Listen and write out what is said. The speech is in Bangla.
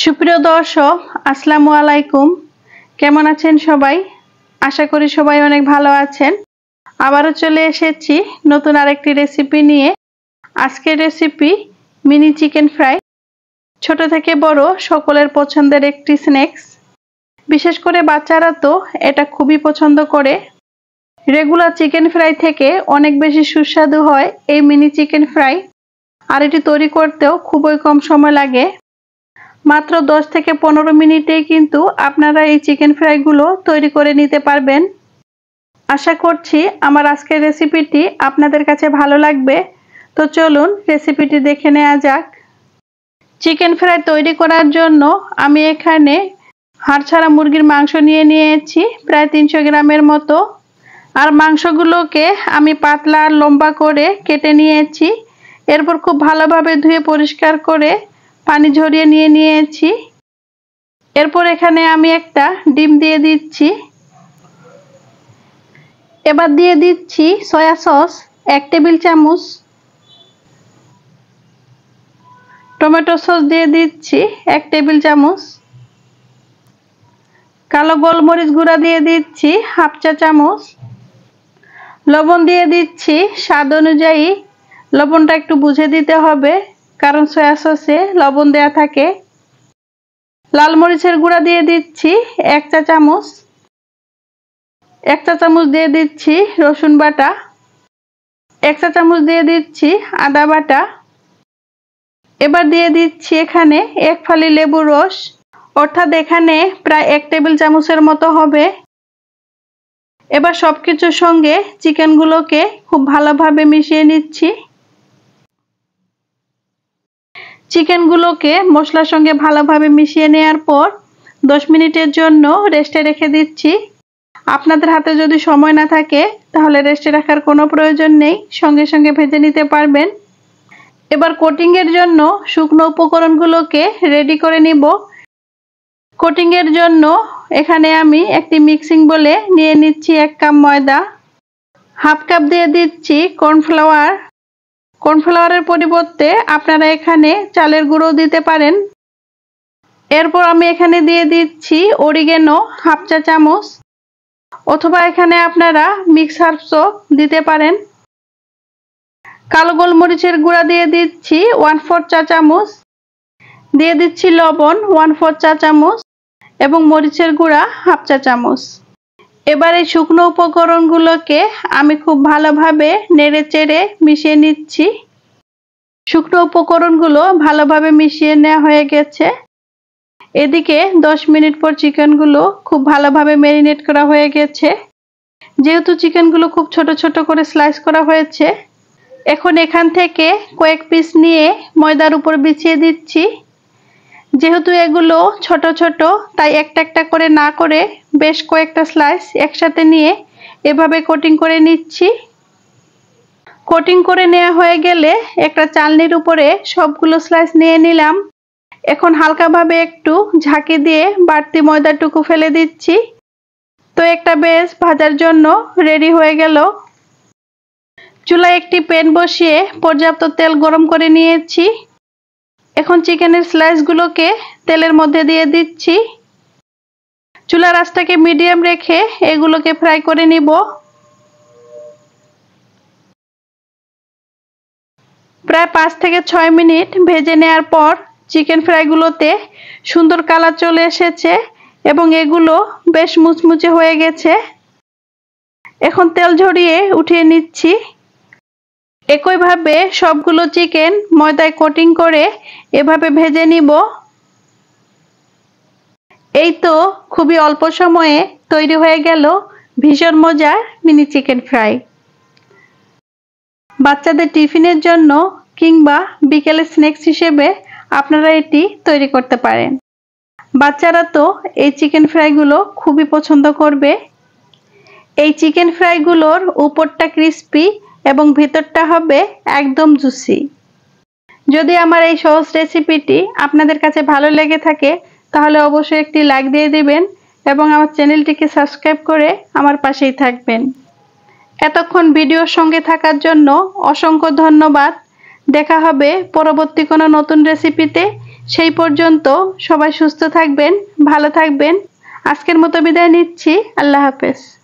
সুপ্রিয় দর্শক, আসসালামু আলাইকুম। কেমন আছেন সবাই? আশা করি সবাই অনেক ভালো আছেন। আবারও চলে এসেছি নতুন আরেকটি রেসিপি নিয়ে। আজকের রেসিপি মিনি চিকেন ফ্রাই। ছোট থেকে বড় সকলের পছন্দের একটি স্ন্যাক্স। বিশেষ করে বাচ্চারা তো এটা খুবই পছন্দ করে। রেগুলার চিকেন ফ্রাই থেকে অনেক বেশি সুস্বাদু হয় এই মিনি চিকেন ফ্রাই। আর এটি তৈরি করতেও খুবই কম সময় লাগে। মাত্র 10 থেকে 15 মিনিটেই কিন্তু আপনারা এই চিকেন ফ্রাইগুলো তৈরি করে নিতে পারবেন। আশা করছি আমার আজকের রেসিপিটি আপনাদের কাছে ভালো লাগবে। তো চলুন রেসিপিটি দেখে নেওয়া যাক। চিকেন ফ্রাই তৈরি করার জন্য আমি এখানে হাড় ছাড়া মুরগির মাংস নিয়েছি প্রায় 300 গ্রামের মতো। আর মাংসগুলোকে আমি পাতলা আর লম্বা করে কেটে নিয়েছি। এরপর খুব ভালোভাবে ধুয়ে পরিষ্কার করে পানি ঝরিয়ে নিয়েছি। এরপর এখানে আমি একটা ডিম দিয়ে দিচ্ছি। এবার দিয়ে দিচ্ছি সয়া সস 1 টেবিল চামচ, টমেটো সস দিয়ে দিচ্ছি 1 টেবিল চামচ, কালো গোলমরিচ গুঁড়া দিয়ে দিচ্ছি 1/2 চা চামচ, লবণ দিয়ে দিচ্ছি স্বাদ অনুযায়ী। লবণটা একটু বুঝে দিতে হবে, কারণ সয়া সসে লবণ দেয়া থাকে। লাল মরিচের গুঁড়া দিয়ে দিচ্ছি 1 চা চামচ, 1 চা চামচ দিয়ে দিচ্ছি রসুন বাটা, 1 চা চামচ দিয়ে দিচ্ছি আদা বাটা। এবার দিয়ে দিচ্ছি এখানে 1 ফালি লেবুর রস, অর্থাৎ এখানে প্রায় 1 টেবিল চামচের মতো হবে। এবার সবকিছুর সঙ্গে চিকেনগুলোকে খুব ভালোভাবে মিশিয়ে নিচ্ছি। চিকেনগুলোকে মশলার সঙ্গে ভালোভাবে মিশিয়ে নেওয়ার পর 10 মিনিটের জন্য রেস্টে রেখে দিচ্ছি। আপনাদের হাতে যদি সময় না থাকে তাহলে রেস্টে রাখার কোনো প্রয়োজন নেই, সঙ্গে সঙ্গে ভেজে নিতে পারবেন। এবার কোটিংয়ের জন্য শুকনো উপকরণগুলোকে রেডি করে নিব। কোটিংয়ের জন্য এখানে আমি একটি মিক্সিং বলে নিয়ে নিচ্ছি 1 কাপ ময়দা, 1/2 কাপ দিয়ে দিচ্ছি কর্নফ্লাওয়ার। কর্নফ্লাওয়ারের পরিবর্তে আপনারা এখানে চালের গুঁড়ো দিতে পারেন। এরপর আমি এখানে দিয়ে দিচ্ছি অরিগেনো 1/2 চা চামচ, অথবা এখানে আপনারা মিক্স হার্বসও দিতে পারেন। কালো গোলমরিচের গুঁড়া দিয়ে দিচ্ছি 1/4 চা চামচ, দিয়ে দিচ্ছি লবণ 1/4 চা চামচ এবং মরিচের গুঁড়া 1/2 চা চামচ। এবার এই শুকনো উপকরণগুলোকে আমি খুব ভালোভাবে নেড়ে চেড়ে মিশিয়ে নিচ্ছি। শুকনো উপকরণগুলো ভালোভাবে মিশিয়ে নেওয়া হয়ে গেছে। এদিকে 10 মিনিট পর চিকেনগুলো খুব ভালোভাবে ম্যারিনেট করা হয়ে গেছে। যেহেতু চিকেনগুলো খুব ছোট ছোট করে স্লাইস করা হয়েছে, এখন এখান থেকে কয়েক পিস নিয়ে ময়দার উপর বিছিয়ে দিচ্ছি। যেহেতু এগুলো ছোট ছোট, তাই একটা একটা করে না করে বেশ কয়েকটা স্লাইস একসাথে নিয়ে এভাবে কোটিং করে নিচ্ছি। কোটিং করে নেওয়া হয়ে গেলে একটা চালনির উপরে সবগুলো স্লাইস নিয়ে নিলাম। এখন হালকাভাবে একটু ঝাঁকি দিয়ে বাড়তি ময়দাটুকু ফেলে দিচ্ছি। তো একটা বেশ ভাজার জন্য রেডি হয়ে গেল। চুলায় একটি প্যান বসিয়ে পর্যাপ্ত তেল গরম করে নিয়েছি। এখন চিকেনের স্লাইসগুলোকে তেলের মধ্যে দিয়ে দিচ্ছি। চুলার আঁচটাকে মিডিয়াম রেখে এগুলোকে ফ্রাই করে নিব। প্রায় 5 থেকে 6 মিনিট ভেজে নেওয়ার পর চিকেন ফ্রাইগুলোতে সুন্দর কালার চলে এসেছে এবং এগুলো বেশ মুচমুচে হয়ে গেছে। এখন তেল ঝরিয়ে উঠিয়ে নিচ্ছি। একইভাবে সবগুলো চিকেন ময়দায় কোটিং করে এভাবে ভেজে নিব। এই তো খুবই অল্প সময়ে তৈরি হয়ে গেল ভীষণ মজার মিনি চিকেন ফ্রাই। বাচ্চাদের টিফিনের জন্য কিংবা বিকেলে স্ন্যাক্স হিসেবে আপনারা এটি তৈরি করতে পারেন। বাচ্চারা তো এই চিকেন ফ্রাইগুলো খুবই পছন্দ করবে। এই চিকেন ফ্রাইগুলোর উপরটা ক্রিস্পি এবং ভিতরটা হবে একদম জুসি। যদি আমার এই সহজ রেসিপিটি আপনাদের কাছে ভালো লেগে থাকে তাহলে অবশ্যই একটি লাইক দিয়ে দিবেন এবং আমার চ্যানেলটিকে সাবস্ক্রাইব করে আমার পাশেই থাকবেন। এতক্ষণ ভিডিওর সঙ্গে থাকার জন্য অসংখ্য ধন্যবাদ। দেখা হবে পরবর্তী কোনো নতুন রেসিপিতে। সেই পর্যন্ত সবাই সুস্থ থাকবেন, ভালো থাকবেন। আজকের মতো বিদায় নিচ্ছি। আল্লাহ হাফেজ।